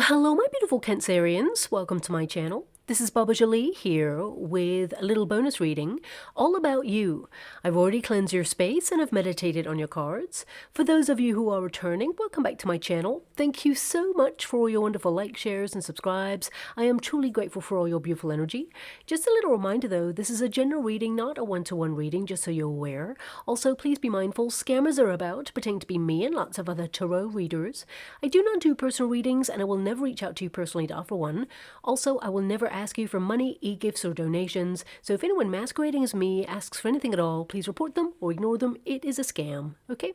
Well, hello, my beautiful Cancerians. Welcome to my channel. This is Baba Jolie here with a little bonus reading all about you. I've already cleansed your space and have meditated on your cards. For those of you who are returning, welcome back to my channel. Thank you so much for all your wonderful likes, shares, and subscribes. I am truly grateful for all your beautiful energy. Just a little reminder though, this is a general reading, not a one-to-one reading, just so you're aware. Also, please be mindful, scammers are about, pretending to be me and lots of other tarot readers. I do not do personal readings and I will never reach out to you personally to offer one. Also, I will never ask you for money, e-gifts, or donations. So if anyone masquerading as me asks for anything at all, please report them or ignore them. It is a scam. Okay?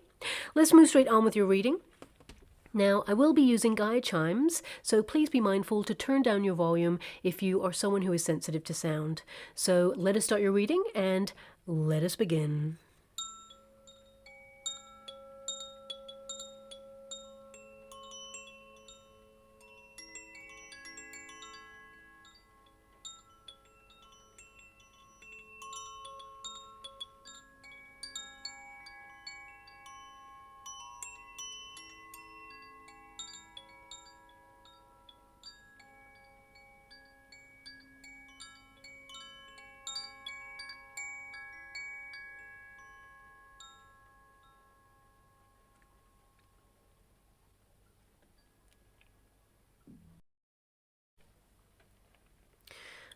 Let's move straight on with your reading. Now, I will be using guide chimes, so please be mindful to turn down your volume if you are someone who is sensitive to sound. So let us start your reading and let us begin.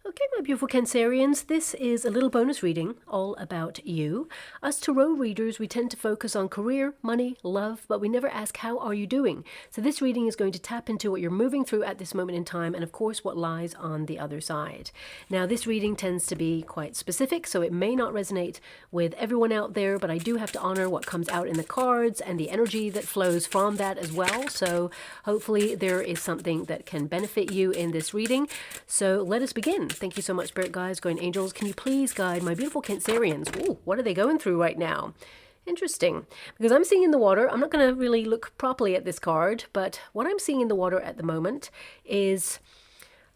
Okay, my beautiful Cancerians, this is a little bonus reading all about you. Us tarot readers, we tend to focus on career, money, love, but we never ask how are you doing. So this reading is going to tap into what you're moving through at this moment in time and of course what lies on the other side. Now this reading tends to be quite specific, so it may not resonate with everyone out there, but I do have to honor what comes out in the cards and the energy that flows from that as well. So hopefully there is something that can benefit you in this reading. So let us begin. Thank you so much, Spirit Guides, Guardian Angels. Can you please guide my beautiful Cancerians? Ooh, what are they going through right now? Interesting, because I'm seeing in the water, I'm not going to really look properly at this card, but what I'm seeing in the water at the moment is,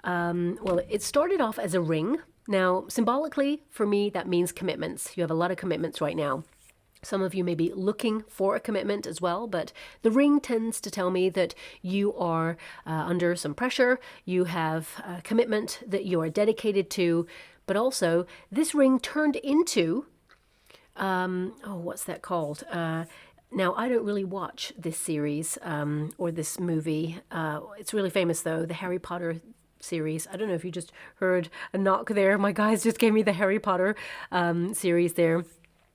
well, it started off as a ring. Now, symbolically, for me, that means commitments. You have a lot of commitments right now. Some of you may be looking for a commitment as well, but the ring tends to tell me that you are under some pressure. You have a commitment that you are dedicated to, but also this ring turned into, oh, what's that called? Now, I don't really watch this series or this movie. It's really famous, though, the Harry Potter series. I don't know if you just heard a knock there. My guys just gave me the Harry Potter series there.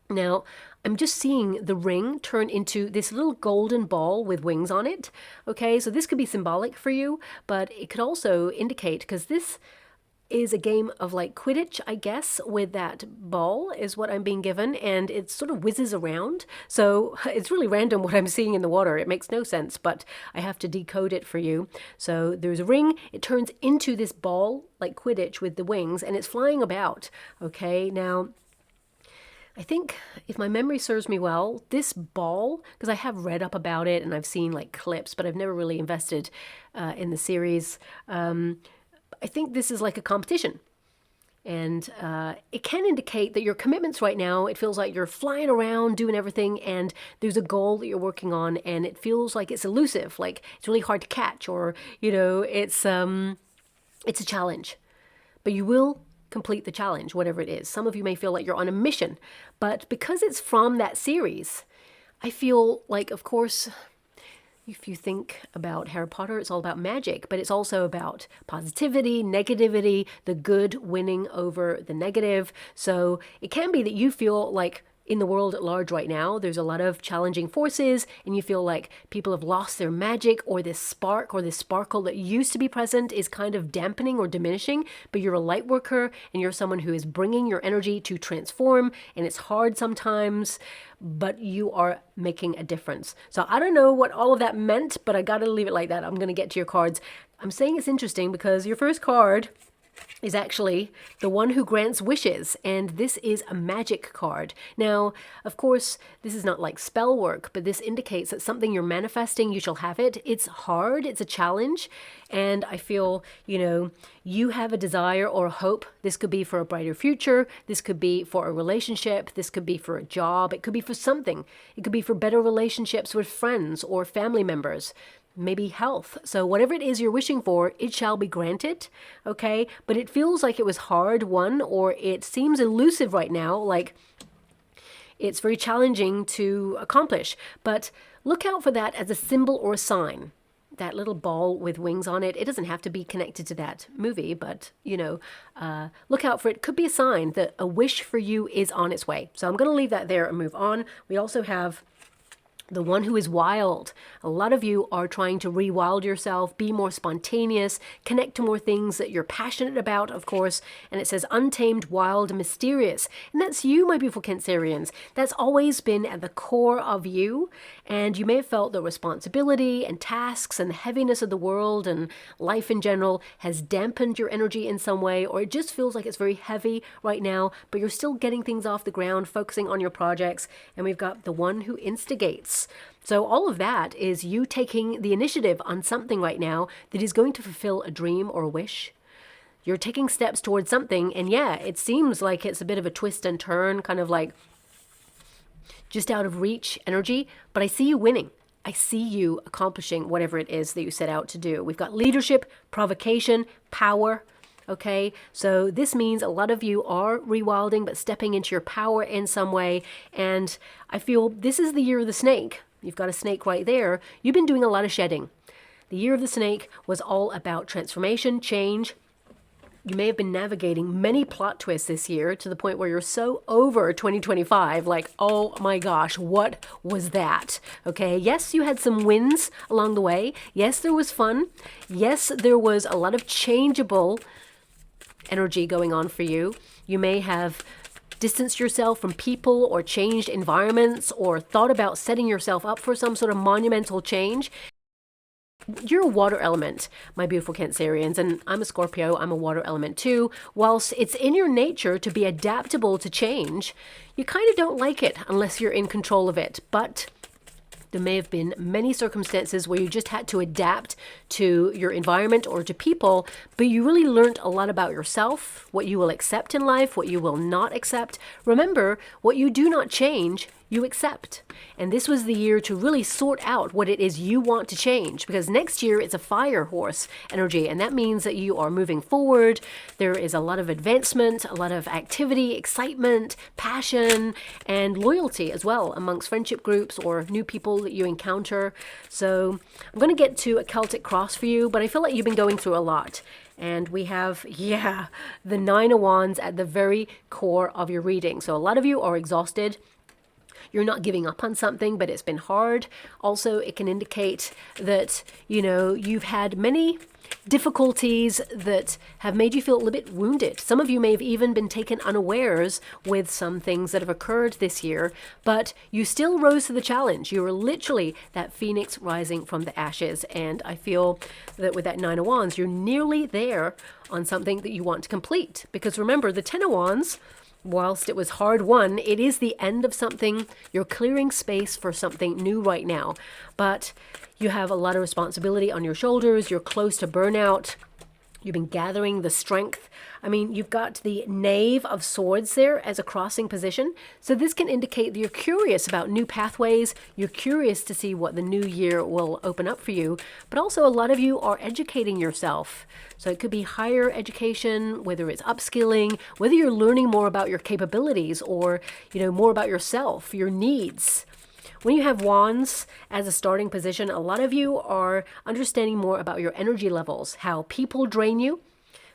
Now, I'm just seeing the ring turn into this little golden ball with wings on it. Okay, so this could be symbolic for you, but it could also indicate, because this is a game of like Quidditch, I guess, with that ball is what I'm being given, and it sort of whizzes around. So it's really random what I'm seeing in the water. It makes no sense, but I have to decode it for you. So there's a ring, it turns into this ball like Quidditch with the wings, and it's flying about. Okay, now I think, if my memory serves me well, this ball, because I have read up about it and I've seen like clips, but I've never really invested in the series. I think this is like a competition. And it can indicate that your commitments right now, it feels like you're flying around doing everything and there's a goal that you're working on and it feels like it's elusive, like it's really hard to catch, or, you know, it's a challenge. But you will complete the challenge, whatever it is. Some of you may feel like you're on a mission, but because it's from that series, I feel like, of course, if you think about Harry Potter, it's all about magic, but it's also about positivity, negativity, the good winning over the negative. So it can be that you feel like in the world at large right now, there's a lot of challenging forces and you feel like people have lost their magic, or this spark or this sparkle that used to be present is kind of dampening or diminishing, but you're a light worker and you're someone who is bringing your energy to transform, and it's hard sometimes, but you are making a difference. So I don't know what all of that meant, but I gotta leave it like that. I'm gonna get to your cards. I'm saying it's interesting because your first card is actually the one who grants wishes, and this is a magic card. Now, of course, this is not like spell work, but this indicates that something you're manifesting, you shall have it. It's hard, it's a challenge, and I feel, you know, you have a desire or a hope. This could be for a brighter future, this could be for a relationship, this could be for a job, it could be for something. It could be for better relationships with friends or family members. maybe health. So whatever it is you're wishing for, it shall be granted, okay? But it feels like it was hard won, or it seems elusive right now, like it's very challenging to accomplish. But look out for that as a symbol or a sign. That little ball with wings on it, it doesn't have to be connected to that movie, but, you know, look out for it. Could be a sign that a wish for you is on its way. So I'm going to leave that there and move on. We also have the one who is wild. A lot of you are trying to rewild yourself, be more spontaneous, connect to more things that you're passionate about, of course. And it says untamed, wild, mysterious. And that's you, my beautiful Cancerians. That's always been at the core of you. And you may have felt the responsibility and tasks and the heaviness of the world and life in general has dampened your energy in some way, or it just feels like it's very heavy right now, but you're still getting things off the ground, focusing on your projects. And we've got the one who instigates. So all of that is you taking the initiative on something right now that is going to fulfill a dream or a wish. You're taking steps towards something, and yeah, it seems like it's a bit of a twist and turn, kind of like just out of reach energy, but I see you winning. I see you accomplishing whatever it is that you set out to do. We've got leadership, provocation, power. Okay, so this means a lot of you are rewilding, but stepping into your power in some way. And I feel this is the year of the snake. You've got a snake right there. You've been doing a lot of shedding. The year of the snake was all about transformation, change. You may have been navigating many plot twists this year to the point where you're so over 2025, like, oh my gosh, what was that? Okay, yes, you had some wins along the way. Yes, there was fun. Yes, there was a lot of changeable energy going on for you. You may have distanced yourself from people or changed environments or thought about setting yourself up for some sort of monumental change. You're a water element, my beautiful Cancerians, and I'm a Scorpio. I'm a water element too. Whilst it's in your nature to be adaptable to change, you kind of don't like it unless you're in control of it. But there may have been many circumstances where you just had to adapt to your environment or to people, but you really learned a lot about yourself, what you will accept in life, what you will not accept. Remember, what you do not change, you accept. And this was the year to really sort out what it is you want to change, because next year it's a fire horse energy, and that means that you are moving forward. There is a lot of advancement, a lot of activity, excitement, passion, and loyalty as well amongst friendship groups or new people that you encounter. So I'm going to get to a Celtic cross for you, but I feel like you've been going through a lot. And we have, yeah, the Nine of Wands at the very core of your reading. So a lot of you are exhausted. You're not giving up on something, but it's been hard. Also, it can indicate that, you know, you've had many difficulties that have made you feel a little bit wounded. Some of you may have even been taken unawares with some things that have occurred this year, but you still rose to the challenge. You were literally that phoenix rising from the ashes. And I feel that with that Nine of Wands, you're nearly there on something that you want to complete. Because remember, the Ten of Wands, whilst it was hard won, it is the end of something. You're clearing space for something new right now. But you have a lot of responsibility on your shoulders. You're close to burnout. You've been gathering the strength. I mean, you've got the Knave of Swords there as a crossing position. So this can indicate that you're curious about new pathways. You're curious to see what the new year will open up for you. But also a lot of you are educating yourself. So it could be higher education, whether it's upskilling, whether you're learning more about your capabilities or, you know, more about yourself, your needs. When you have Wands as a starting position, a lot of you are understanding more about your energy levels, how people drain you,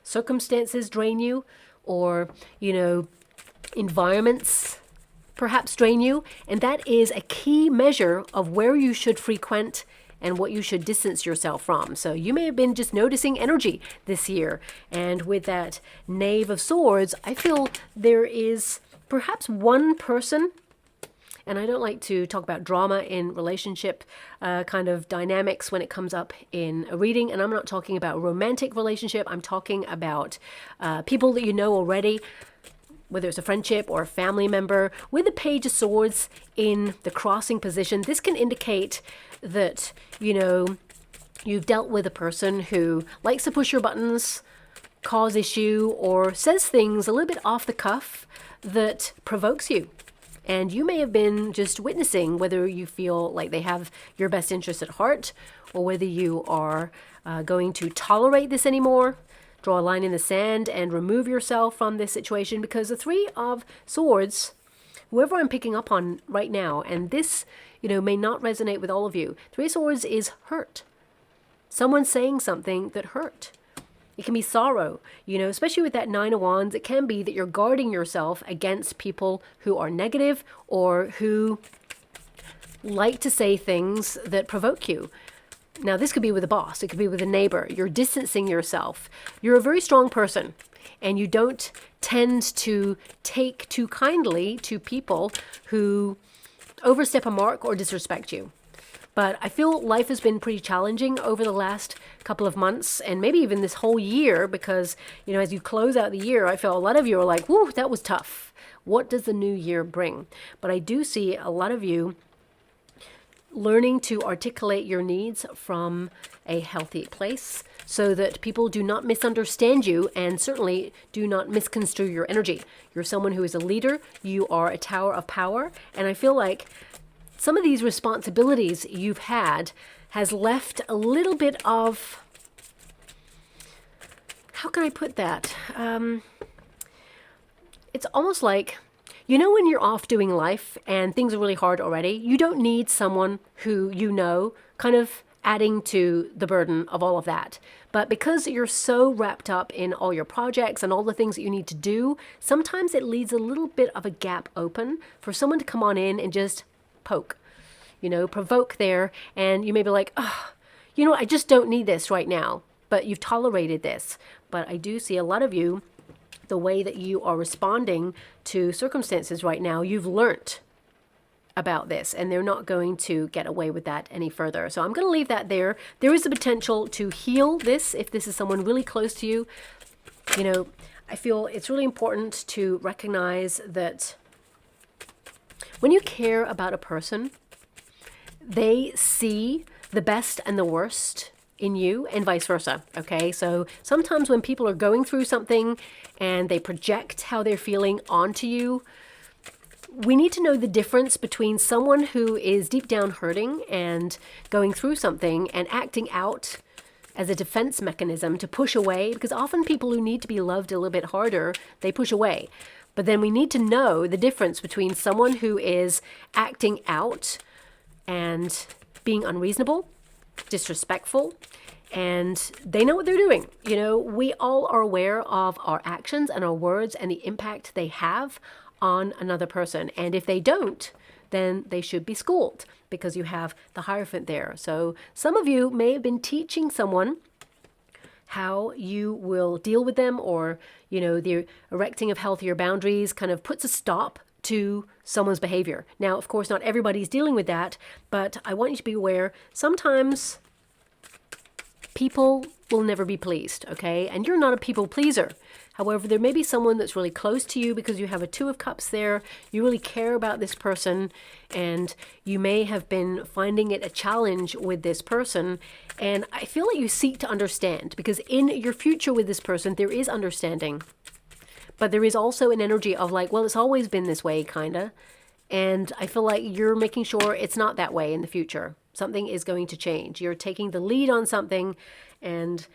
circumstances drain you, or, you know, environments perhaps drain you. And that is a key measure of where you should frequent and what you should distance yourself from. So you may have been just noticing energy this year. And with that Knave of Swords, I feel there is perhaps one person. And I don't like to talk about drama in relationship kind of dynamics when it comes up in a reading. And I'm not talking about romantic relationship. I'm talking about people that you know already, whether it's a friendship or a family member. With the Page of Swords in the crossing position, this can indicate that, you know, you've dealt with a person who likes to push your buttons, cause issue, or says things a little bit off the cuff that provokes you. And you may have been just witnessing whether you feel like they have your best interest at heart, or whether you are going to tolerate this anymore, draw a line in the sand and remove yourself from this situation. Because the Three of Swords, whoever I'm picking up on right now, and this, may not resonate with all of you. Three of Swords is hurt. Someone saying something that hurt. It can be sorrow, especially with that Nine of Wands. It can be that you're guarding yourself against people who are negative or who like to say things that provoke you. Now, this could be with a boss. It could be with a neighbor. You're distancing yourself. You're a very strong person, and you don't tend to take too kindly to people who overstep a mark or disrespect you. But I feel life has been pretty challenging over the last couple of months, and maybe even this whole year, because, as you close out the year, I feel a lot of you are like, whoo, that was tough. What does the new year bring? But I do see a lot of you learning to articulate your needs from a healthy place so that people do not misunderstand you and certainly do not misconstrue your energy. You're someone who is a leader. You are a tower of power. And I feel like some of these responsibilities you've had has left a little bit of, how can I put that? It's almost like, when you're off doing life and things are really hard already, you don't need someone who kind of adding to the burden of all of that. But because you're so wrapped up in all your projects and all the things that you need to do, sometimes it leaves a little bit of a gap open for someone to come on in and just poke, provoke there. And you may be like, oh, I just don't need this right now. But you've tolerated this. But I do see a lot of you, the way that you are responding to circumstances right now, you've learnt about this, and they're not going to get away with that any further. So I'm going to leave that there. There is the potential to heal this if this is someone really close to you. I feel it's really important to recognize that when you care about a person, they see the best and the worst in you and vice versa. Okay, so sometimes when people are going through something and they project how they're feeling onto you, we need to know the difference between someone who is deep down hurting and going through something and acting out as a defense mechanism to push away, because often people who need to be loved a little bit harder, they push away. But then we need to know the difference between someone who is acting out and being unreasonable, disrespectful, and they know what they're doing. We all are aware of our actions and our words and the impact they have on another person. And if they don't, then they should be schooled, because you have the Hierophant there. So some of you may have been teaching someone how you will deal with them, or, the erecting of healthier boundaries kind of puts a stop to someone's behavior. Now, of course, not everybody's dealing with that, but I want you to be aware, sometimes people will never be pleased, okay? And you're not a people pleaser. However, there may be someone that's really close to you because you have a Two of Cups there. You really care about this person, and you may have been finding it a challenge with this person. And I feel like you seek to understand, because in your future with this person, there is understanding. But there is also an energy of like, well, it's always been this way, kinda. And I feel like you're making sure it's not that way in the future. Something is going to change. You're taking the lead on something, and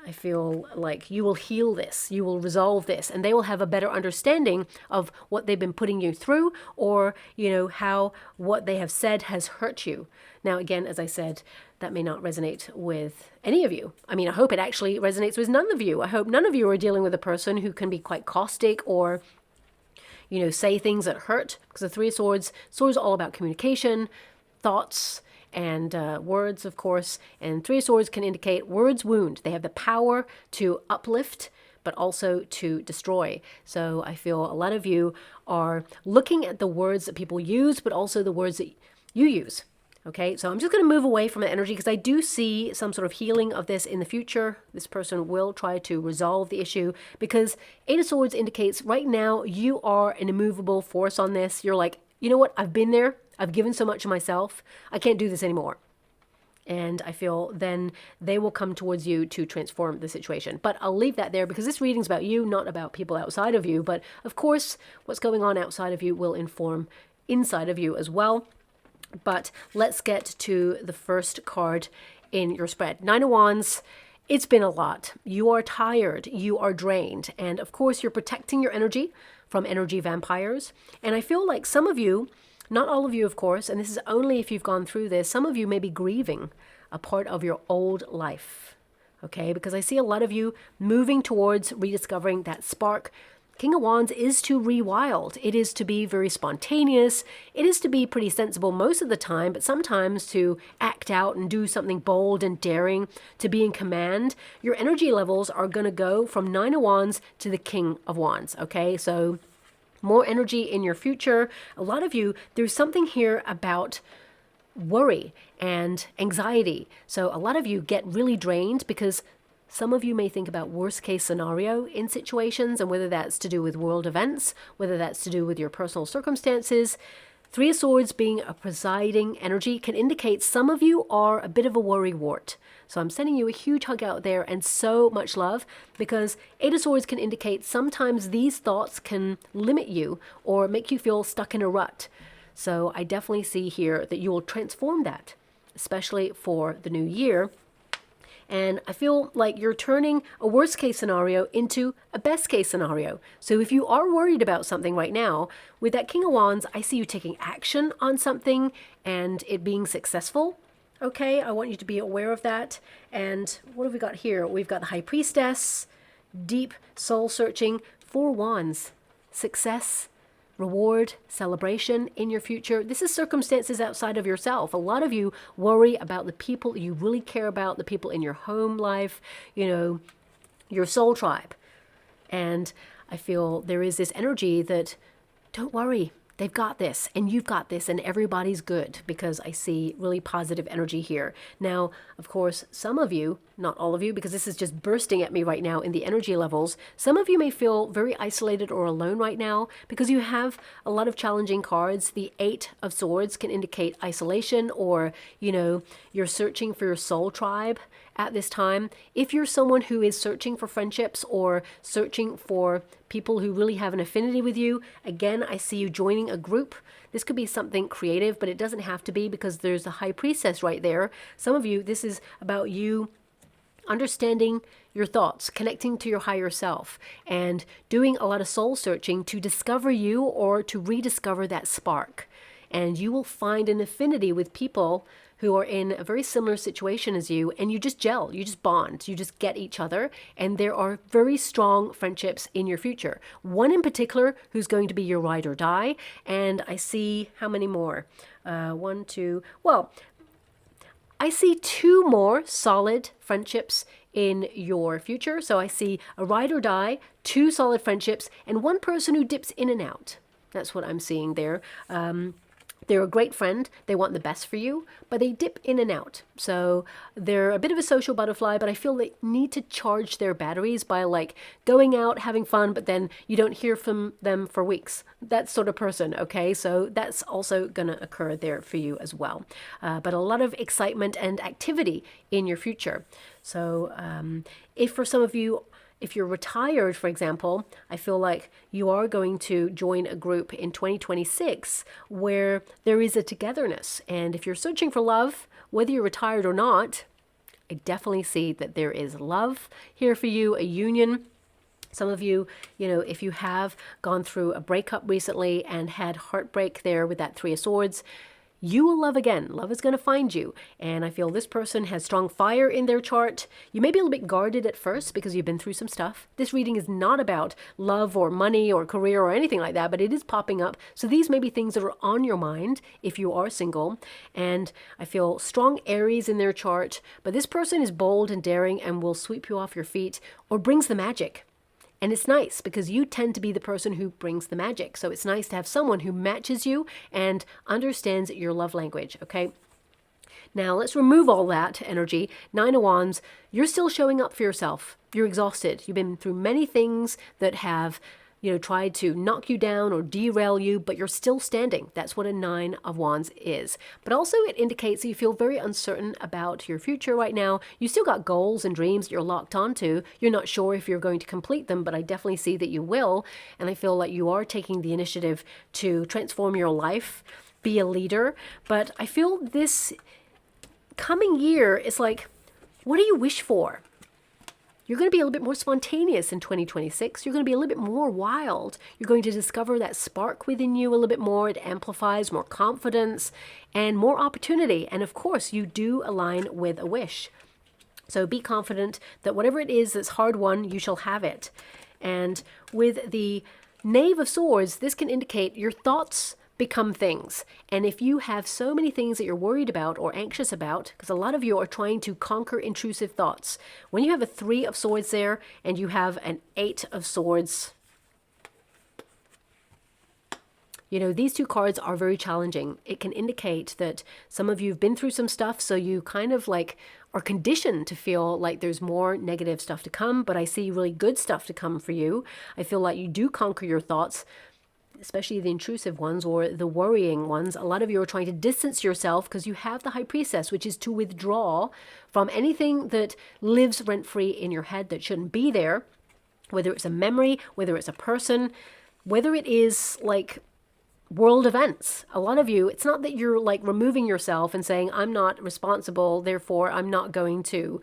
I feel like you will heal this, you will resolve this, and they will have a better understanding of what they've been putting you through, or, how what they have said has hurt you. Now, again, as I said, that may not resonate with any of you. I mean, I hope it actually resonates with none of you. I hope none of you are dealing with a person who can be quite caustic or, say things that hurt, because the Three of Swords are all about communication, thoughts, and words, of course. And Three of Swords can indicate words wound. They have the power to uplift, but also to destroy. So I feel a lot of you are looking at the words that people use, but also the words that you use. Okay, so I'm just going to move away from the energy, because I do see some sort of healing of this in the future. This person will try to resolve the issue, because Eight of Swords indicates right now you are an immovable force on this. You're like, you know what, I've been there. I've given so much of myself. I can't do this anymore. And I feel then they will come towards you to transform the situation. But I'll leave that there, because this reading's about you, not about people outside of you. But of course, what's going on outside of you will inform inside of you as well. But let's get to the first card in your spread. Nine of Wands. It's been a lot. You are tired. You are drained. And of course, you're protecting your energy from energy vampires. And I feel like some of you, not all of you, of course, and this is only if you've gone through this, some of you may be grieving a part of your old life. Okay? Because I see a lot of you moving towards rediscovering that spark. King of Wands is to rewild. It is to be very spontaneous. It is to be pretty sensible most of the time, but sometimes to act out and do something bold and daring, to be in command. Your energy levels are going to go from Nine of Wands to the King of Wands, okay? So more energy in your future. A lot of you, there's something here about worry and anxiety. So a lot of you get really drained because some of you may think about worst case scenario in situations, and whether that's to do with world events, whether that's to do with your personal circumstances. Three of Swords being a presiding energy can indicate some of you are a bit of a worry wart. So I'm sending you a huge hug out there and so much love, because Eight of Swords can indicate sometimes these thoughts can limit you or make you feel stuck in a rut. So I definitely see here that you will transform that, especially for the new year. And I feel like you're turning a worst case scenario into a best case scenario. So if you are worried about something right now, with that King of Wands, I see you taking action on something and it being successful. Okay, I want you to be aware of that. And what have we got here? We've got the High Priestess, deep soul searching, Four Wands, success, reward, celebration in your future. This is circumstances outside of yourself. A lot of you worry about the people you really care about, the people in your home life, you know, your soul tribe. And I feel there is this energy that, don't worry, they've got this, and you've got this, and everybody's good, because I see really positive energy here. Now, of course, some of you, not all of you, because this is just bursting at me right now in the energy levels, some of you may feel very isolated or alone right now because you have a lot of challenging cards. The Eight of Swords can indicate isolation, or, you know, you're searching for your soul tribe at this time. If you're someone who is searching for friendships or searching for people who really have an affinity with you, again, I see you joining a group. This could be something creative, but it doesn't have to be, because there's the High Priestess right there. Some of you, this is about you understanding your thoughts, connecting to your higher self, and doing a lot of soul searching to discover you or to rediscover that spark. And you will find an affinity with people who are in a very similar situation as you, and you just gel, you just bond, you just get each other, and there are very strong friendships in your future. One in particular who's going to be your ride or die, and I see how many more? One, two, well, I see two more solid friendships in your future. So I see a ride or die, two solid friendships, and one person who dips in and out. That's what I'm seeing there. They're a great friend. They want the best for you, but they dip in and out. So they're a bit of a social butterfly, but I feel they need to charge their batteries by like going out, having fun, but then you don't hear from them for weeks. That sort of person, okay? So that's also going to occur there for you as well. But a lot of excitement and activity in your future. So if for some of you, if you're retired, for example, I feel like you are going to join a group in 2026 where there is a togetherness. And if you're searching for love, whether you're retired or not, I definitely see that there is love here for you, a union. Some of you, you know, if you have gone through a breakup recently and had heartbreak there with that Three of Swords, you will love again. Love is going to find you. And I feel this person has strong fire in their chart. You may be a little bit guarded at first because you've been through some stuff. This reading is not about love or money or career or anything like that, but it is popping up. So these may be things that are on your mind if you are single. And I feel strong Aries in their chart, but this person is bold and daring and will sweep you off your feet or brings the magic. And it's nice because you tend to be the person who brings the magic. So it's nice to have someone who matches you and understands your love language, okay? Now let's remove all that energy. Nine of Wands, you're still showing up for yourself. You're exhausted. You've been through many things that have try to knock you down or derail you, but you're still standing. That's what a Nine of Wands is. But also it indicates that you feel very uncertain about your future right now. You still got goals and dreams that you're locked onto. You're not sure if you're going to complete them, but I definitely see that you will. And I feel like you are taking the initiative to transform your life, be a leader. But I feel this coming year is like, what do you wish for? You're going to be a little bit more spontaneous in 2026. You're going to be a little bit more wild. You're going to discover that spark within you a little bit more. It amplifies more confidence and more opportunity. And of course, you do align with a wish. So be confident that whatever it is that's hard won, you shall have it. And with the Knave of Swords, this can indicate your thoughts become things. And if you have so many things that you're worried about or anxious about, because a lot of you are trying to conquer intrusive thoughts. When you have a Three of Swords there and you have an Eight of Swords, these two cards are very challenging. It can indicate that some of you have been through some stuff, so you kind of like are conditioned to feel like there's more negative stuff to come, but I see really good stuff to come for you. I feel like you do conquer your thoughts, especially the intrusive ones or the worrying ones. A lot of you are trying to distance yourself because you have the High Priestess, which is to withdraw from anything that lives rent-free in your head that shouldn't be there, whether it's a memory, whether it's a person, whether it is like world events. A lot of you, it's not that you're like removing yourself and saying, I'm not responsible, therefore I'm not going to,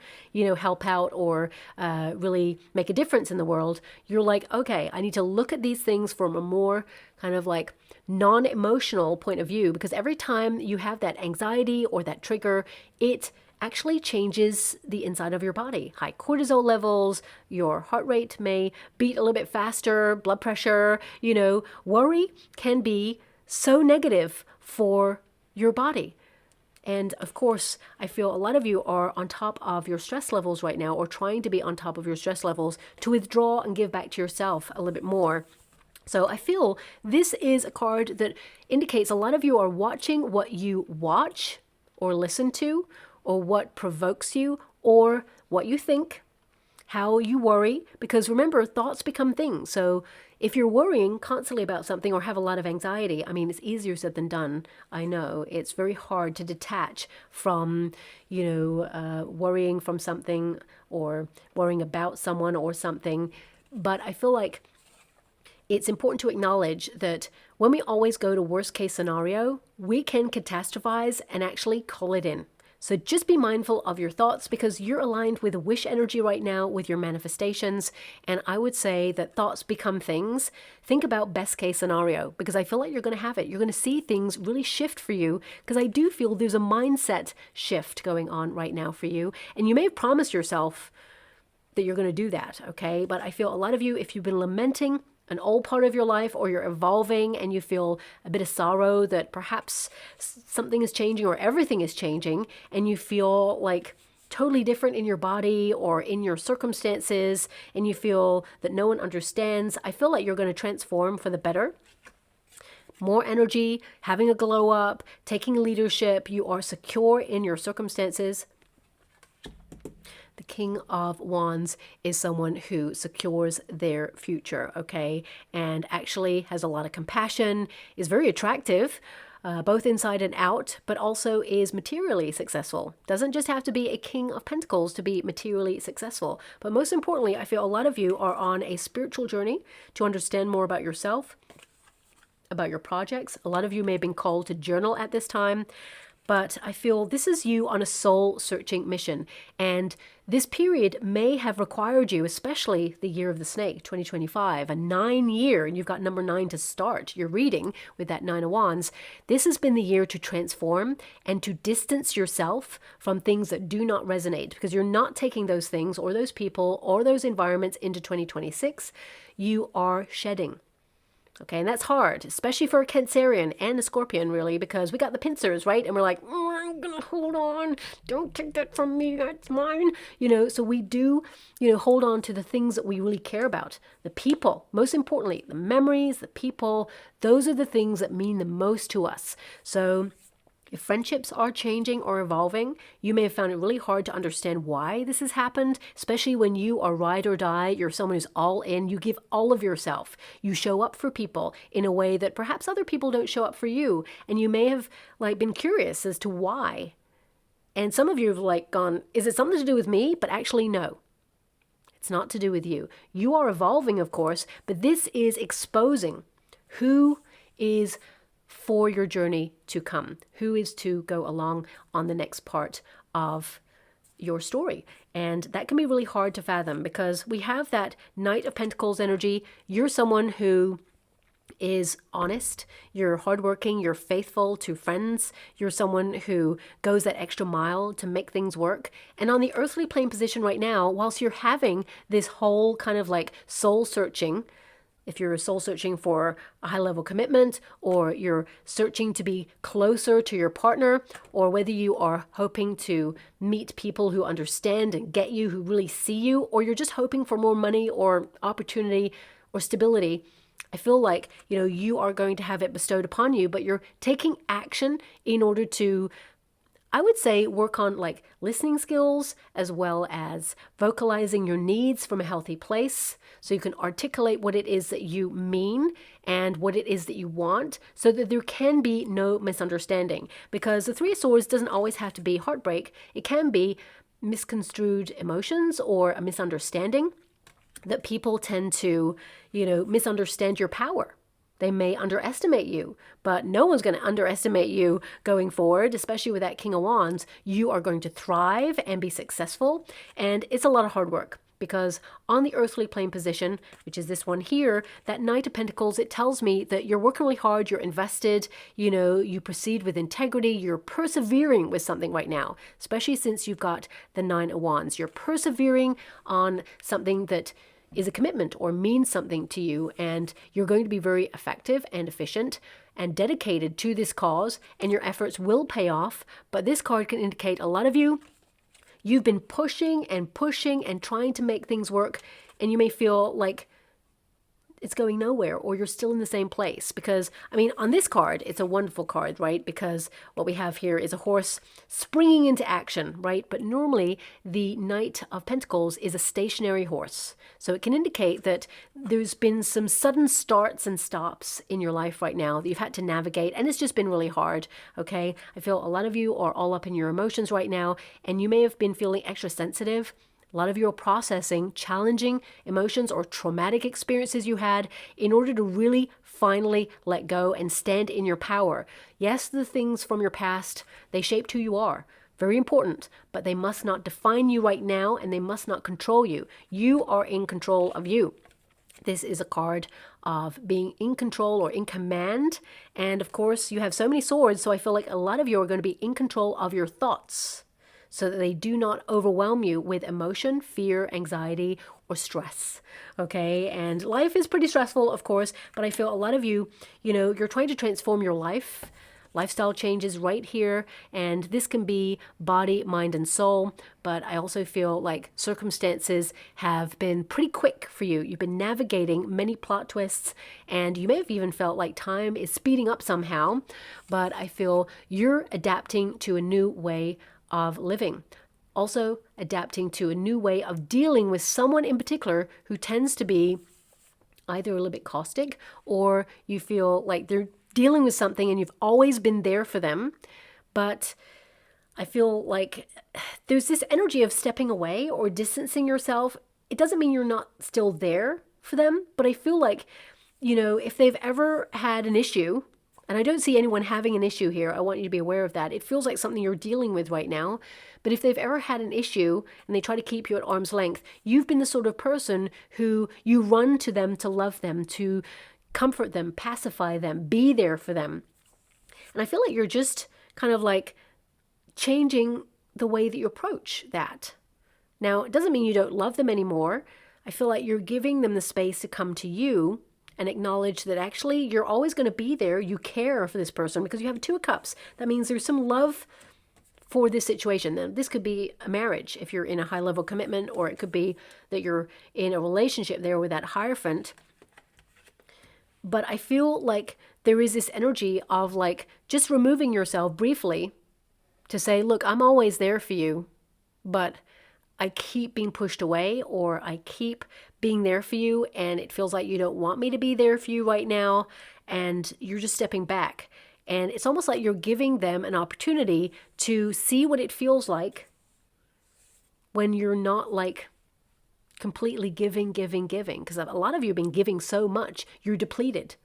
help out or really make a difference in the world. You're like, okay, I need to look at these things from a more kind of like non-emotional point of view, because every time you have that anxiety or that trigger, it actually changes the inside of your body. High cortisol levels, your heart rate may beat a little bit faster, blood pressure, worry can be so negative for your body. And of course, I feel a lot of you are on top of your stress levels right now, or trying to be on top of your stress levels to withdraw and give back to yourself a little bit more. So I feel this is a card that indicates a lot of you are watching what you watch or listen to, or what provokes you, or what you think, how you worry, because remember, thoughts become things. So if you're worrying constantly about something or have a lot of anxiety, I mean, it's easier said than done. I know it's very hard to detach from, worrying from something or worrying about someone or something. But I feel like it's important to acknowledge that when we always go to worst case scenario, we can catastrophize and actually call it in. So just be mindful of your thoughts, because you're aligned with a wish energy right now with your manifestations. And I would say that thoughts become things. Think about best case scenario, because I feel like you're going to have it. You're going to see things really shift for you, because I do feel there's a mindset shift going on right now for you. And you may have promised yourself that you're going to do that, okay? But I feel a lot of you, if you've been lamenting an old part of your life, or you're evolving and you feel a bit of sorrow that perhaps something is changing or everything is changing, and you feel like totally different in your body or in your circumstances, and you feel that no one understands, I feel like you're going to transform for the better. More energy, having a glow up, taking leadership, you are secure in your circumstances. The King of Wands is someone who secures their future, okay? And actually has a lot of compassion, is very attractive, both inside and out, but also is materially successful. Doesn't just have to be a King of Pentacles to be materially successful. But most importantly, I feel a lot of you are on a spiritual journey to understand more about yourself, about your projects. A lot of you may have been called to journal at this time. But I feel this is you on a soul-searching mission. And this period may have required you, especially the year of the snake, 2025, a 9-year, and you've got number 9 to start your reading with that 9 of Wands. This has been the year to transform and to distance yourself from things that do not resonate, because you're not taking those things or those people or those environments into 2026. You are shedding. Okay, and that's hard, especially for a Cancerian and a Scorpion, really, because we got the pincers, right? And we're like, I'm going to hold on. Don't take that from me. That's mine. So we do, hold on to the things that we really care about. The people, most importantly, the memories, the people, those are the things that mean the most to us. So If friendships are changing or evolving, you may have found it really hard to understand why this has happened, especially when you are ride or die. You're someone who's all in. You give all of yourself. You show up for people in a way that perhaps other people don't show up for you. And you may have been curious as to why. And some of you have gone, is it something to do with me? But actually, no. It's not to do with you. You are evolving, of course, but this is exposing who is for your journey to come, who is to go along on the next part of your story. And that can be really hard to fathom because we have that Knight of Pentacles energy. You're someone who is honest, you're hardworking, you're faithful to friends, you're someone who goes that extra mile to make things work. And on the earthly plane position right now, whilst you're having this whole kind of soul searching, if you're soul searching for a high level commitment, or you're searching to be closer to your partner, or whether you are hoping to meet people who understand and get you, who really see you, or you're just hoping for more money or opportunity or stability, I feel like, you are going to have it bestowed upon you, but you're taking action in order to, I would say, work on listening skills as well as vocalizing your needs from a healthy place so you can articulate what it is that you mean and what it is that you want so that there can be no misunderstanding. Because the Three of Swords doesn't always have to be heartbreak. It can be misconstrued emotions or a misunderstanding that people tend to, misunderstand your power. They may underestimate you, but no one's going to underestimate you going forward, especially with that King of Wands. You are going to thrive and be successful. And it's a lot of hard work because on the earthly plane position, which is this one here, that Knight of Pentacles, it tells me that you're working really hard, you're invested, you proceed with integrity, you're persevering with something right now, especially since you've got the Nine of Wands. You're persevering on something that is a commitment or means something to you, and you're going to be very effective and efficient and dedicated to this cause, and your efforts will pay off. But this card can indicate a lot of you've been pushing and pushing and trying to make things work, and you may feel like it's going nowhere or you're still in the same place. Because, on this card, it's a wonderful card, right? Because what we have here is a horse springing into action, right? But normally the Knight of Pentacles is a stationary horse. So it can indicate that there's been some sudden starts and stops in your life right now that you've had to navigate, and it's just been really hard, okay? I feel a lot of you are all up in your emotions right now, and you may have been feeling extra sensitive. A lot of you are processing challenging emotions or traumatic experiences you had in order to really finally let go and stand in your power. Yes, the things from your past, they shaped who you are. Very important, but they must not define you right now, and they must not control you. You are in control of you. This is a card of being in control or in command. And of course, you have so many swords, so I feel like a lot of you are going to be in control of your thoughts, so that they do not overwhelm you with emotion, fear, anxiety, or stress, okay? And life is pretty stressful, of course, but I feel a lot of you, you're trying to transform your life. Lifestyle changes right here, and this can be body, mind, and soul, but I also feel like circumstances have been pretty quick for you. You've been navigating many plot twists, and you may have even felt like time is speeding up somehow, but I feel you're adapting to a new way of living. Also adapting to a new way of dealing with someone in particular who tends to be either a little bit caustic, or you feel like they're dealing with something and you've always been there for them. But I feel like there's this energy of stepping away or distancing yourself. It doesn't mean you're not still there for them, but I feel like, if they've ever had an issue, and I don't see anyone having an issue here. I want you to be aware of that. It feels like something you're dealing with right now. But if they've ever had an issue and they try to keep you at arm's length, you've been the sort of person who you run to them to love them, to comfort them, pacify them, be there for them. And I feel like you're just kind of changing the way that you approach that. Now, it doesn't mean you don't love them anymore. I feel like you're giving them the space to come to you and acknowledge that actually you're always going to be there. You care for this person because you have Two of Cups. That means there's some love for this situation. Now, this could be a marriage if you're in a high-level commitment, or it could be that you're in a relationship there with that Hierophant. But I feel like there is this energy of like just removing yourself briefly to say, look, I'm always there for you, but I keep being pushed away, or I keep being there for you and it feels like you don't want me to be there for you right now, and you're just stepping back. And it's almost like you're giving them an opportunity to see what it feels like when you're not like completely giving, because a lot of you have been giving so much, you're depleted.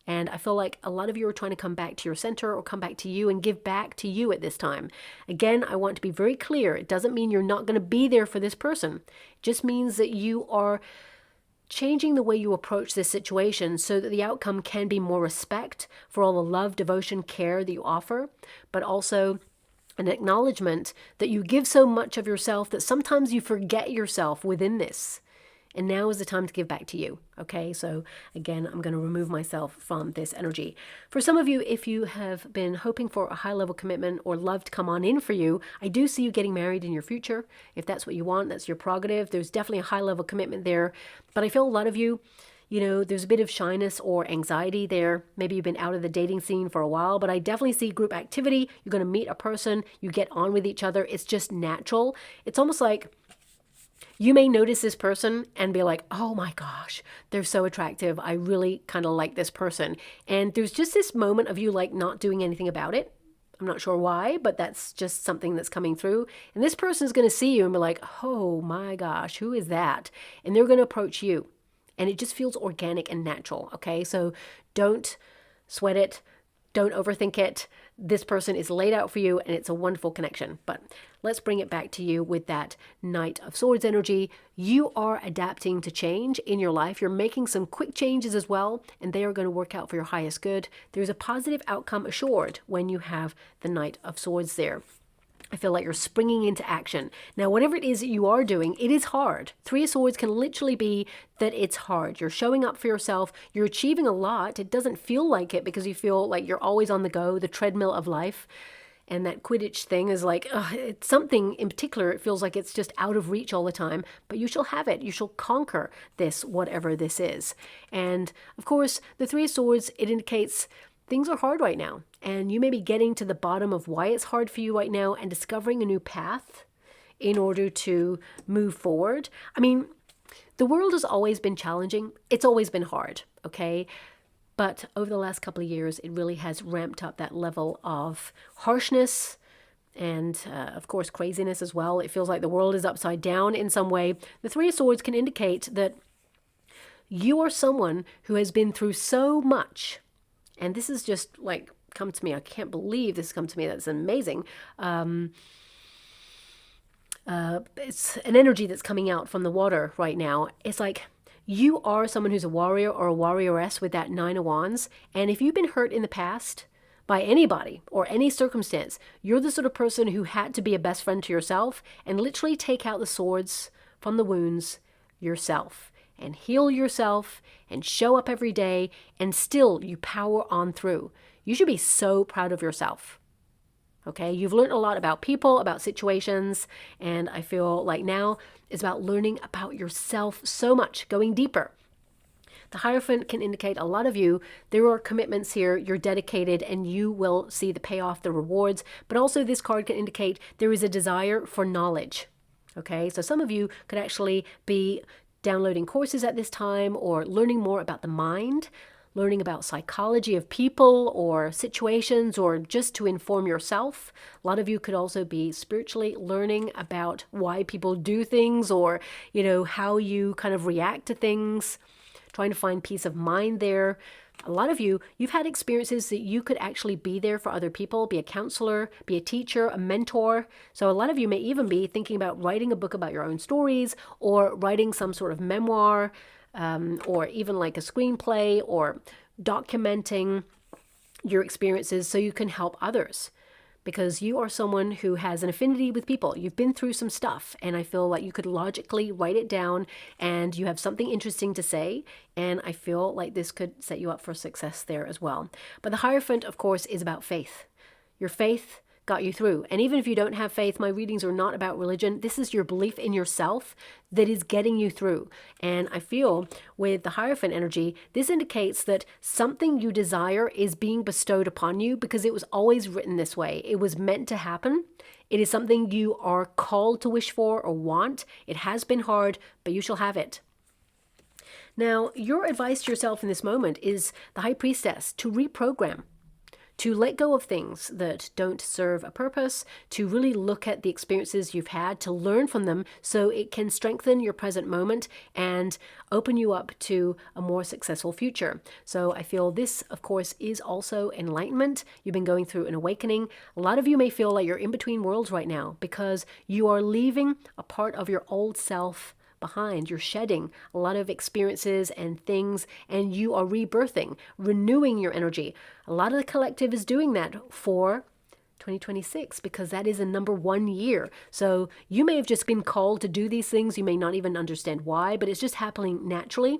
And I feel like a lot of you are trying to come back to your center or come back to you and give back to you at this time. Again, I want to be very clear. It doesn't mean you're not going to be there for this person. It just means that you are changing the way you approach this situation so that the outcome can be more respect for all the love, devotion, care that you offer, but also an acknowledgement that you give so much of yourself that sometimes you forget yourself within this. And now is the time to give back to you. Okay, so again, I'm going to remove myself from this energy. For some of you, if you have been hoping for a high level commitment or love to come on in for you, I do see you getting married in your future. If that's what you want, that's your prerogative. There's definitely a high level commitment there. But I feel a lot of you, you know, there's a bit of shyness or anxiety there. Maybe you've been out of the dating scene for a while, but I definitely see group activity. You're going to meet a person, you get on with each other. It's just natural. It's almost like you may notice this person and be like, oh my gosh, they're so attractive. I really kind of like this person. And there's just this moment of you like not doing anything about it. I'm not sure why, but that's just something that's coming through. And this person's going to see you and be like, oh my gosh, who is that? And they're going to approach you. And it just feels organic and natural. Okay, so don't sweat it. Don't overthink it. This person is laid out for you and it's a wonderful connection. But let's bring it back to you with that Knight of Swords energy. You are adapting to change in your life. You're making some quick changes as well, and they are going to work out for your highest good. There's a positive outcome assured when you have the Knight of Swords there. I feel like you're springing into action. Now, whatever it is that you are doing, it is hard. Three of Swords can literally be that it's hard. You're showing up for yourself. You're achieving a lot. It doesn't feel like it because you feel like you're always on the go, the treadmill of life. And that Quidditch thing is like, it's something in particular. It feels like it's just out of reach all the time. But you shall have it. You shall conquer this, whatever this is. And, of course, the Three of Swords, it indicates things are hard right now, and you may be getting to the bottom of why it's hard for you right now and discovering a new path in order to move forward. I mean, the world has always been challenging. It's always been hard, okay? But over the last couple of years, it really has ramped up that level of harshness and, of course, craziness as well. It feels like the world is upside down in some way. The Three of Swords can indicate that you are someone who has been through so much. And this is just like come to me. I can't believe this has come to me. That's amazing. It's an energy that's coming out from the water right now. It's like you are someone who's a warrior or a warrioress with that Nine of Wands. And if you've been hurt in the past by anybody or any circumstance, you're the sort of person who had to be a best friend to yourself and literally take out the swords from the wounds yourself. And heal yourself and show up every day, and still you power on through. You should be so proud of yourself. Okay, you've learned a lot about people, about situations, and I feel like now it's about learning about yourself so much, going deeper. The Hierophant can indicate a lot of you. There are commitments here, you're dedicated, and you will see the payoff, the rewards. But also this card can indicate there is a desire for knowledge. Okay, so some of you could actually be downloading courses at this time or learning more about the mind, learning about psychology of people or situations, or just to inform yourself. A lot of you could also be spiritually learning about why people do things, or, you know, how you kind of react to things, trying to find peace of mind there. A lot of you, you've had experiences that you could actually be there for other people, be a counselor, be a teacher, a mentor. So a lot of you may even be thinking about writing a book about your own stories, or writing some sort of memoir, or even like a screenplay, or documenting your experiences so you can help others. Because you are someone who has an affinity with people. You've been through some stuff, and I feel like you could logically write it down, and you have something interesting to say, and I feel like this could set you up for success there as well. But the Hierophant, of course, is about faith. Your faith got you through. And even if you don't have faith, my readings are not about religion. This is your belief in yourself that is getting you through. And I feel with the Hierophant energy, this indicates that something you desire is being bestowed upon you because it was always written this way. It was meant to happen. It is something you are called to wish for or want. It has been hard, but you shall have it. Now, your advice to yourself in this moment is the High Priestess, to reprogram, to let go of things that don't serve a purpose, to really look at the experiences you've had, to learn from them so it can strengthen your present moment and open you up to a more successful future. So I feel this, of course, is also enlightenment. You've been going through an awakening. A lot of you may feel like you're in between worlds right now because you are leaving a part of your old self behind. You're shedding a lot of experiences and things, and you are rebirthing, renewing your energy. A lot of the collective is doing that for 2026 because that is a number 1 year. So you may have just been called to do these things. You may not even understand why, but it's just happening naturally.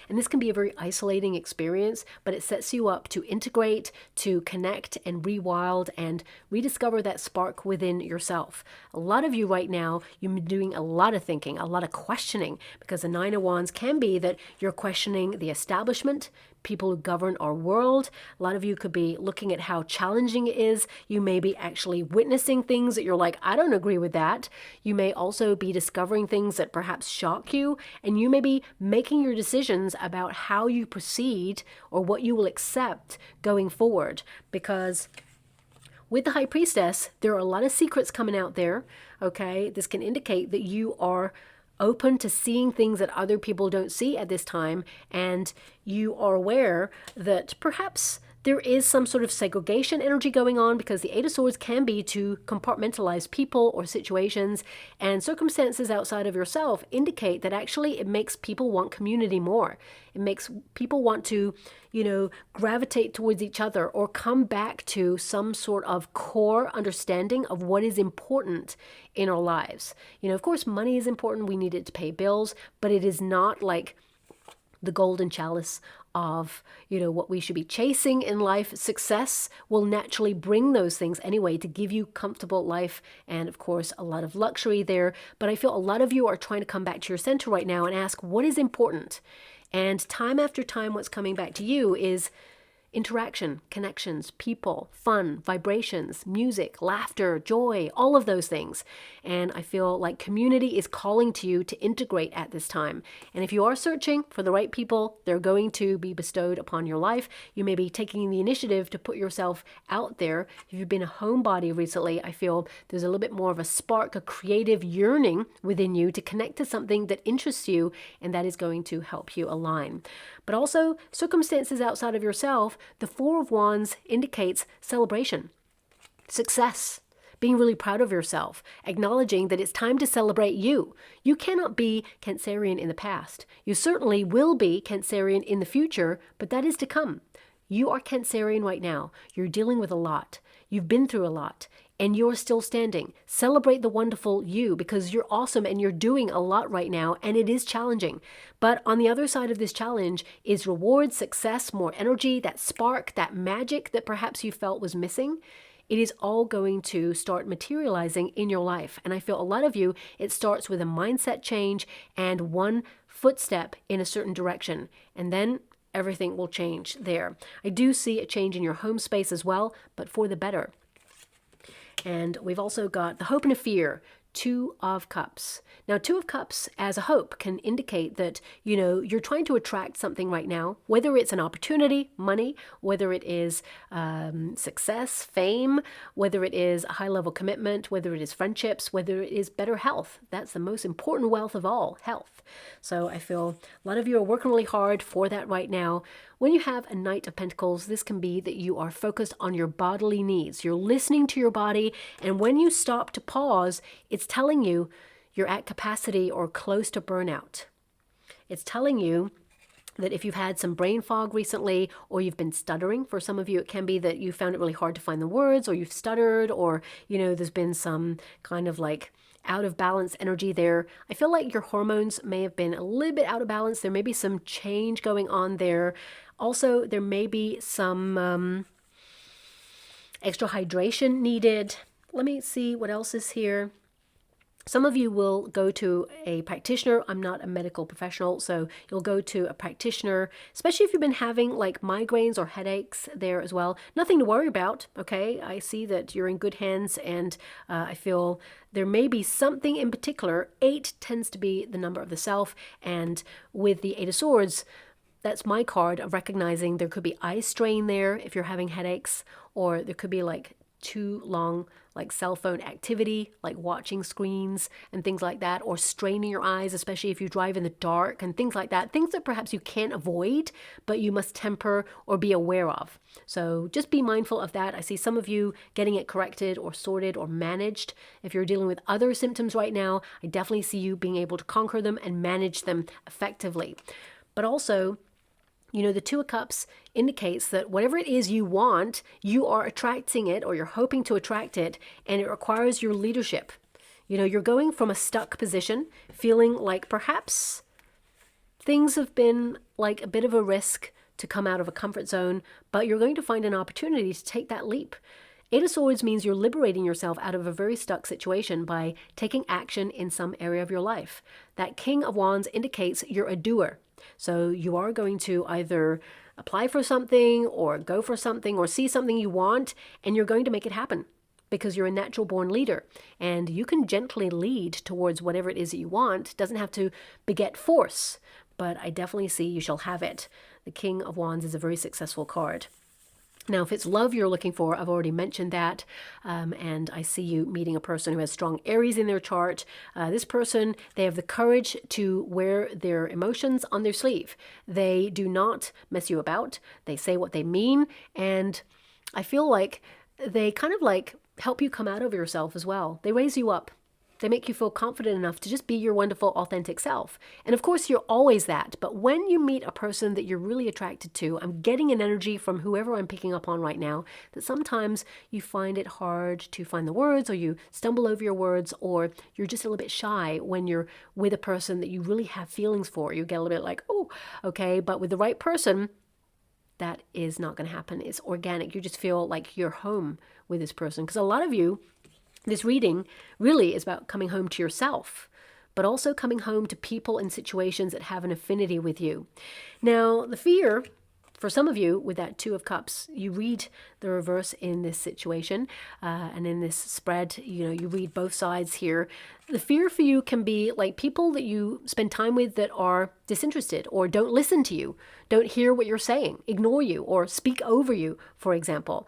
And this can be a very isolating experience, but it sets you up to integrate, to connect and rewild and rediscover that spark within yourself. A lot of you right now, you're doing a lot of thinking, a lot of questioning, because the Nine of Wands can be that you're questioning the establishment, people who govern our world. A lot of you could be looking at how challenging it is. You may be actually witnessing things that you're like, I don't agree with that. You may also be discovering things that perhaps shock you, and you may be making your decisions about how you proceed or what you will accept going forward. Because with the High Priestess, there are a lot of secrets coming out there, okay? This can indicate that you are open to seeing things that other people don't see at this time, and you are aware that perhaps there is some sort of segregation energy going on, because the Eight of Swords can be to compartmentalize people or situations, and circumstances outside of yourself indicate that actually it makes people want community more. It makes people want to, gravitate towards each other or come back to some sort of core understanding of what is important in our lives. Of course, money is important. We need it to pay bills, but it is not like the golden chalice of, what we should be chasing in life. Success will naturally bring those things anyway to give you comfortable life and, of course, a lot of luxury there. But I feel a lot of you are trying to come back to your center right now and ask, what is important? And time after time, what's coming back to you is interaction, connections, people, fun, vibrations, music, laughter, joy, all of those things. And I feel like community is calling to you to integrate at this time. And if you are searching for the right people, they're going to be bestowed upon your life. You may be taking the initiative to put yourself out there. If you've been a homebody recently, I feel there's a little bit more of a spark, a creative yearning within you to connect to something that interests you, and that is going to help you align. But also circumstances outside of yourself. The Four of Wands indicates celebration, success, being really proud of yourself, acknowledging that it's time to celebrate you. You cannot be Cancerian in the past. You certainly will be Cancerian in the future, but that is to come. You are Cancerian right now. You're dealing with a lot. You've been through a lot, and you're still standing. Celebrate the wonderful you, because you're awesome and you're doing a lot right now, and it is challenging. But on the other side of this challenge is reward, success, more energy, that spark, that magic that perhaps you felt was missing. It is all going to start materializing in your life. And I feel a lot of you, it starts with a mindset change and one footstep in a certain direction. And then everything will change there. I do see a change in your home space as well, but for the better. And we've also got the Hope and a Fear, Two of Cups. Now, Two of Cups as a hope can indicate that, you're trying to attract something right now, whether it's an opportunity, money, whether it is success, fame, whether it is a high-level commitment, whether it is friendships, whether it is better health. That's the most important wealth of all, health. So I feel a lot of you are working really hard for that right now. When you have a Knight of Pentacles, this can be that you are focused on your bodily needs. You're listening to your body, and when you stop to pause, it's telling you you're at capacity or close to burnout. It's telling you that if you've had some brain fog recently, or you've been stuttering, for some of you it can be that you found it really hard to find the words, or you've stuttered, or there's been some kind of like out of balance energy there. I feel like your hormones may have been a little bit out of balance. There may be some change going on there. Also, there may be some Extra hydration needed. Let me see what else is here. Some of you will go to a practitioner. I'm not a medical professional, so you'll go to a practitioner, especially if you've been having like migraines or headaches there as well. Nothing to worry about, okay? I see that you're in good hands, and I feel there may be something in particular. 8 tends to be the number of the self, and with the 8 of Swords, that's my card of recognizing there could be eye strain there if you're having headaches, or there could be like too long like cell phone activity, like watching screens and things like that, or straining your eyes, especially if you drive in the dark and things like that. Things that perhaps you can't avoid, but you must temper or be aware of. So just be mindful of that. I see some of you getting it corrected or sorted or managed. If you're dealing with other symptoms right now, I definitely see you being able to conquer them and manage them effectively. But also, you know, the 2 of Cups indicates that whatever it is you want, you are attracting it, or you're hoping to attract it, and it requires your leadership. You know, you're going from a stuck position, feeling like perhaps things have been like a bit of a risk to come out of a comfort zone, but you're going to find an opportunity to take that leap. 8 of Swords means you're liberating yourself out of a very stuck situation by taking action in some area of your life. That King of Wands indicates you're a doer. So you are going to either apply for something or go for something or see something you want, and you're going to make it happen because you're a natural born leader, and you can gently lead towards whatever it is that you want. It doesn't have to beget force, but I definitely see you shall have it. The King of Wands is a very successful card. Now, if it's love you're looking for, I've already mentioned that, and I see you meeting a person who has strong Aries in their chart. This person, they have the courage to wear their emotions on their sleeve. They do not mess you about. They say what they mean, and I feel like they kind of like help you come out of yourself as well. They raise you up. They make you feel confident enough to just be your wonderful, authentic self. And of course, you're always that. But when you meet a person that you're really attracted to, I'm getting an energy from whoever I'm picking up on right now, that sometimes you find it hard to find the words, or you stumble over your words, or you're just a little bit shy when you're with a person that you really have feelings for. You get a little bit like, oh, okay. But with the right person, that is not going to happen. It's organic. You just feel like you're home with this person. Because a lot of you, this reading really is about coming home to yourself, but also coming home to people and situations that have an affinity with you. Now, the fear, for some of you with that 2 of Cups, you read the reverse in this situation, and in this spread, you know, you read both sides here. The fear for you can be like people that you spend time with that are disinterested or don't listen to you, don't hear what you're saying, ignore you, or speak over you, for example.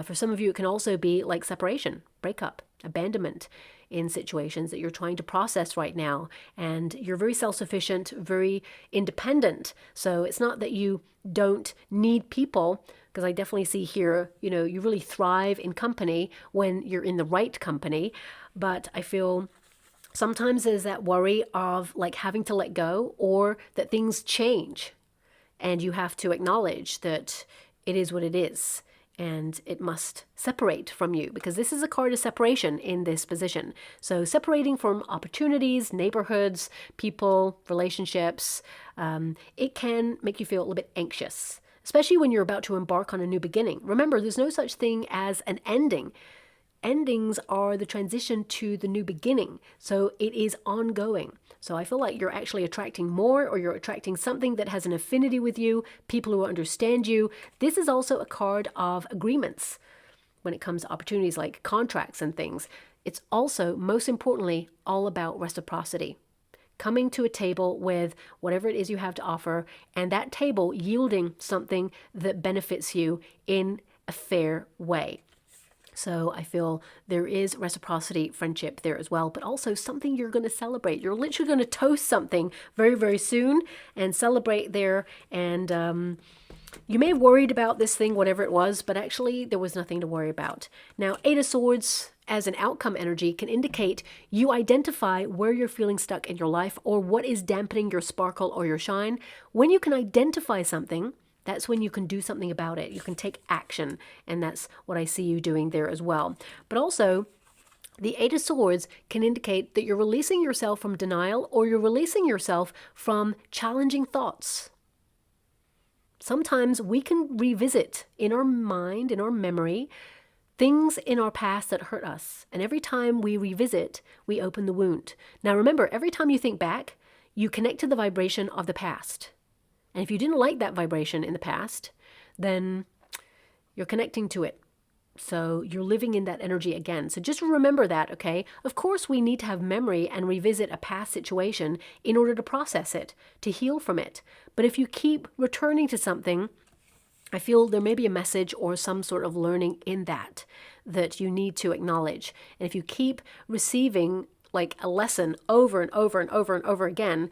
For some of you, it can also be like separation, breakup, abandonment in situations that you're trying to process right now. And you're very self-sufficient, very independent. So it's not that you don't need people, because I definitely see here, you know, you really thrive in company when you're in the right company. But I feel sometimes there's that worry of like having to let go, or that things change. And you have to acknowledge that it is what it is, and it must separate from you, because this is a card of separation in this position. So separating from opportunities, neighborhoods, people, relationships, it can make you feel a little bit anxious, especially when you're about to embark on a new beginning. Remember, there's no such thing as an ending. Endings are the transition to the new beginning. So it is ongoing. So I feel like you're actually attracting more, or you're attracting something that has an affinity with you, people who understand you. This is also a card of agreements when it comes to opportunities like contracts and things. It's also, most importantly, all about reciprocity. Coming to a table with whatever it is you have to offer, and that table yielding something that benefits you in a fair way. So I feel there is reciprocity, friendship there as well, but also something you're going to celebrate. You're literally going to toast something very, very soon and celebrate there. And you may have worried about this thing, whatever it was, but actually there was nothing to worry about. Now, 8 of Swords as an outcome energy can indicate you identify where you're feeling stuck in your life, or what is dampening your sparkle or your shine. When you can identify something, that's when you can do something about it. You can take action, and that's what I see you doing there as well. But also, the 8 of Swords can indicate that you're releasing yourself from denial, or you're releasing yourself from challenging thoughts. Sometimes we can revisit in our mind, in our memory, things in our past that hurt us. And every time we revisit, we open the wound. Now remember, every time you think back, you connect to the vibration of the past. And if you didn't like that vibration in the past, then you're connecting to it. So you're living in that energy again. So just remember that, okay? Of course, we need to have memory and revisit a past situation in order to process it, to heal from it. But if you keep returning to something, I feel there may be a message or some sort of learning in that you need to acknowledge. And if you keep receiving like a lesson over and over and over and over again,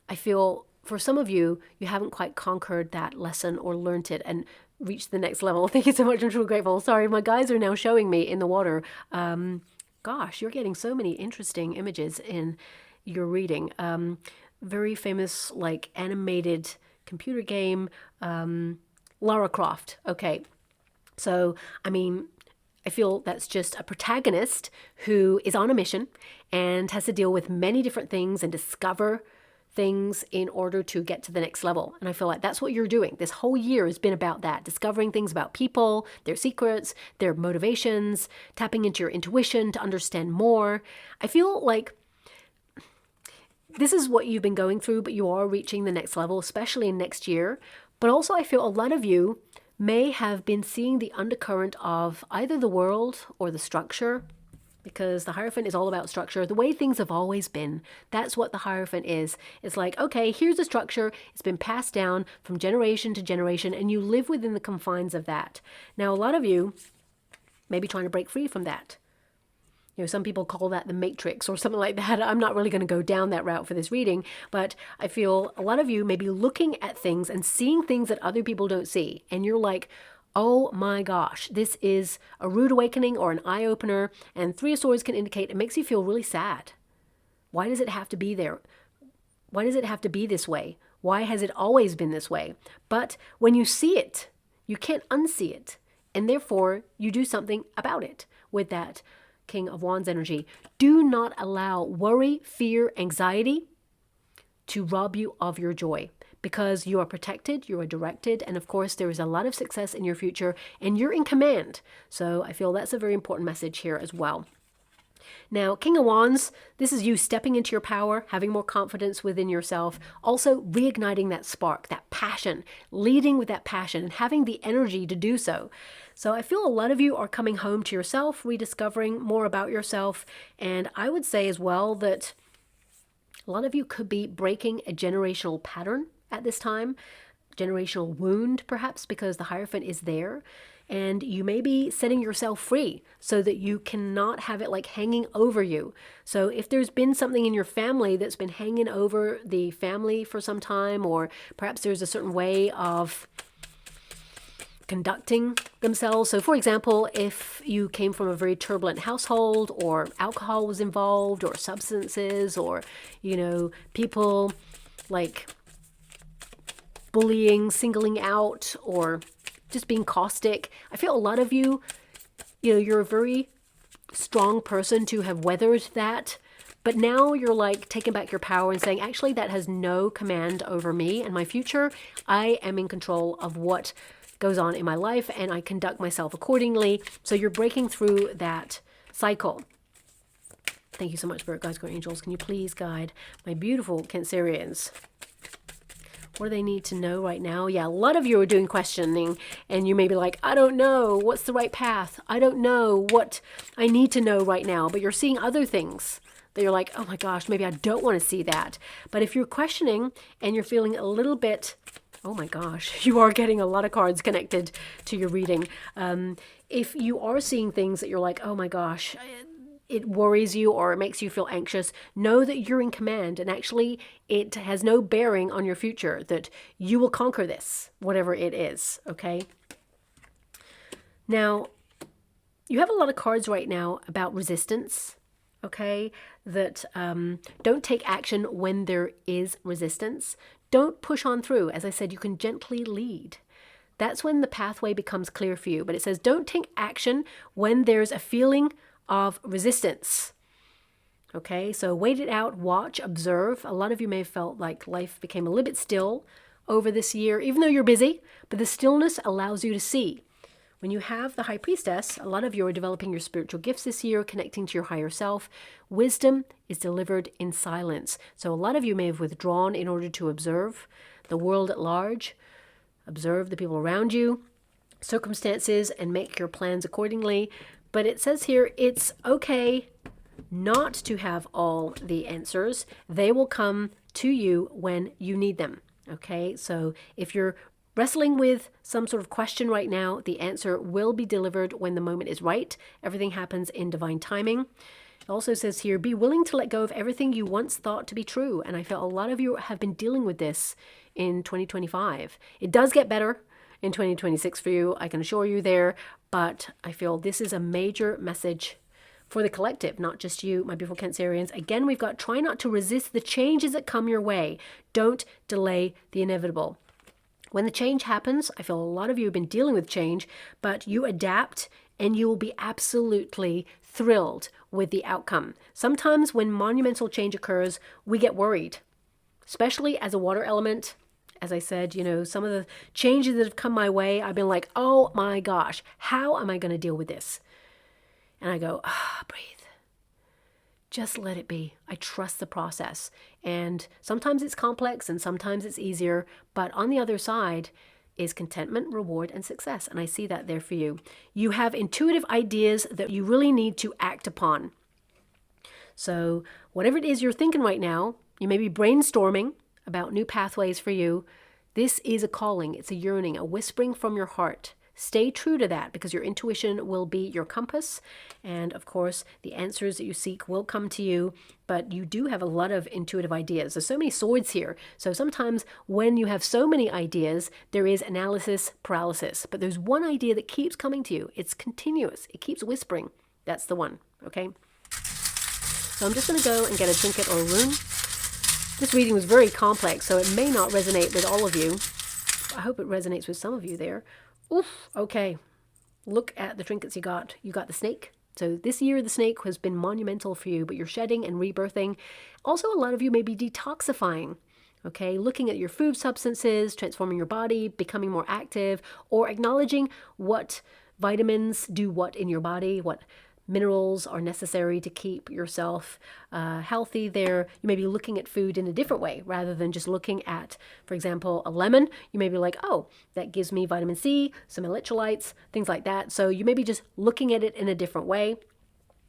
I feel for some of you, you haven't quite conquered that lesson or learned it and reached the next level. Thank you so much. I'm truly grateful. Sorry, my guys are now showing me in the water. Gosh, you're getting so many interesting images in your reading. Very famous, like animated computer game, Lara Croft. Okay. So, I mean, I feel that's just a protagonist who is on a mission and has to deal with many different things and discover things in order to get to the next level. And I feel like that's what you're doing. This whole year has been about that, discovering things about people, their secrets, their motivations, tapping into your intuition to understand more. I feel like this is what you've been going through, but you are reaching the next level, especially next year. But also I feel a lot of you may have been seeing the undercurrent of either the world or the structure, because the Hierophant is all about structure. The way things have always been, that's what the Hierophant is. It's like, okay, here's a structure. It's been passed down from generation to generation, and you live within the confines of that. Now, a lot of you may be trying to break free from that. You know, some people call that the matrix or something like that. I'm not really going to go down that route for this reading, but I feel a lot of you may be looking at things and seeing things that other people don't see. And you're like, oh my gosh, this is a rude awakening or an eye-opener. And Three of Swords can indicate it makes you feel really sad. Why does it have to be there? Why does it have to be this way? Why has it always been this way? But when you see it, you can't unsee it. And therefore, you do something about it with that King of Wands energy. Do not allow worry, fear, anxiety to rob you of your joy, because you are protected, you are directed, and of course there is a lot of success in your future and you're in command. So I feel that's a very important message here as well. Now, King of Wands, this is you stepping into your power, having more confidence within yourself, also reigniting that spark, that passion, leading with that passion and having the energy to do so. So I feel a lot of you are coming home to yourself, rediscovering more about yourself. And I would say as well that a lot of you could be breaking a generational pattern at this time, generational wound perhaps, because the Hierophant is there. And you may be setting yourself free so that you cannot have it like hanging over you. So if there's been something in your family that's been hanging over the family for some time, or perhaps there's a certain way of conducting themselves. So for example, if you came from a very turbulent household, or alcohol was involved, or substances, or, you know, people like bullying, singling out, or just being caustic. I feel a lot of you, you're a very strong person to have weathered that. But now you're like taking back your power and saying, actually, that has no command over me and my future. I am in control of what goes on in my life, and I conduct myself accordingly. So you're breaking through that cycle. Thank you so much, Spirit Guides, Guardian Angels. Can you please guide my beautiful Cancerians? What do they need to know right now? Yeah, a lot of you are doing questioning, and you may be like, I don't know what's the right path. I don't know what I need to know right now. But you're seeing other things that you're like, oh my gosh, maybe I don't want to see that. But if you're questioning and you're feeling a little bit, oh my gosh, you are getting a lot of cards connected to your reading. If you are seeing things that you're like, oh my gosh, it worries you or it makes you feel anxious, know that you're in command, and actually it has no bearing on your future, that you will conquer this, whatever it is, okay? Now, you have a lot of cards right now about resistance, okay? That don't take action when there is resistance. Don't push on through. As I said, you can gently lead. That's when the pathway becomes clear for you. But it says don't take action when there's a feeling of resistance. Okay, so wait it out, watch, observe. A lot of you may have felt like life became a little bit still over this year, even though you're busy, but the stillness allows you to see When you have the High Priestess, a lot of you are developing your spiritual gifts this year, connecting to your higher self. Wisdom is delivered in silence. So a lot of you may have withdrawn in order to observe the world at large, observe the people around you, circumstances, and make your plans accordingly. But it says here, it's okay not to have all the answers. They will come to you when you need them. Okay, so if you're wrestling with some sort of question right now, the answer will be delivered when the moment is right. Everything happens in divine timing. It also says here, be willing to let go of everything you once thought to be true. And I feel a lot of you have been dealing with this in 2025. It does get better in 2026 for you, I can assure you there. But I feel this is a major message for the collective, not just you, my beautiful Cancerians. Again, we've got try not to resist the changes that come your way. Don't delay the inevitable. When the change happens, I feel a lot of you have been dealing with change, but you adapt and you will be absolutely thrilled with the outcome. Sometimes when monumental change occurs, we get worried, especially as a water element. As I said, you know, some of the changes that have come my way, I've been like, oh my gosh, how am I going to deal with this? And I go, breathe. Just let it be. I trust the process. And sometimes it's complex and sometimes it's easier. But on the other side is contentment, reward, and success. And I see that there for you. You have intuitive ideas that you really need to act upon. So whatever it is you're thinking right now, you may be brainstorming about new pathways for you. This is a calling. It's a yearning, a whispering from your heart. Stay true to that because your intuition will be your compass. And of course, the answers that you seek will come to you. But you do have a lot of intuitive ideas. There's so many swords here. So sometimes when you have so many ideas, there is analysis paralysis. But there's one idea that keeps coming to you. It's continuous. It keeps whispering. That's the one. Okay? So I'm just going to go and get a trinket or a rune. This reading was very complex, so it may not resonate with all of you. I hope it resonates with some of you there. Oof, okay. Look at the trinkets you got. You got the snake. So this year the snake has been monumental for you, but you're shedding and rebirthing. Also, a lot of you may be detoxifying. Okay, looking at your food substances, transforming your body, becoming more active, or acknowledging what vitamins do what in your body, what minerals are necessary to keep yourself healthy there. You may be looking at food in a different way rather than just looking at, for example, a lemon. You may be like, oh, that gives me vitamin C, some electrolytes, things like that. So you may be just looking at it in a different way.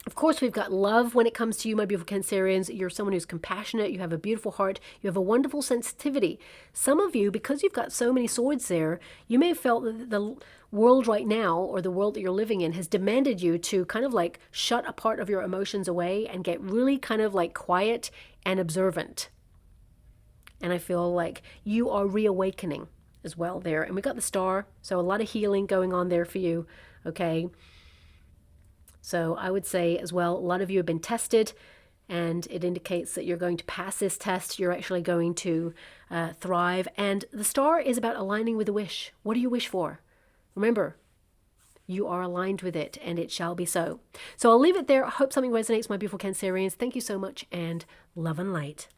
Of course, we've got love when it comes to you, my beautiful Cancerians. You're someone who's compassionate. You have a beautiful heart. You have a wonderful sensitivity. Some of you, because you've got so many swords there, you may have felt that the world right now, or the world that you're living in, has demanded you to kind of like shut a part of your emotions away and get really kind of like quiet and observant. And I feel like you are reawakening as well there. And we got the star, so a lot of healing going on there for you, okay? So I would say as well, a lot of you have been tested, and it indicates that you're going to pass this test. You're actually going to thrive. And the star is about aligning with a wish. What do you wish for? Remember, you are aligned with it, and it shall be so. So I'll leave it there. I hope something resonates, my beautiful Cancerians. Thank you so much, and love and light.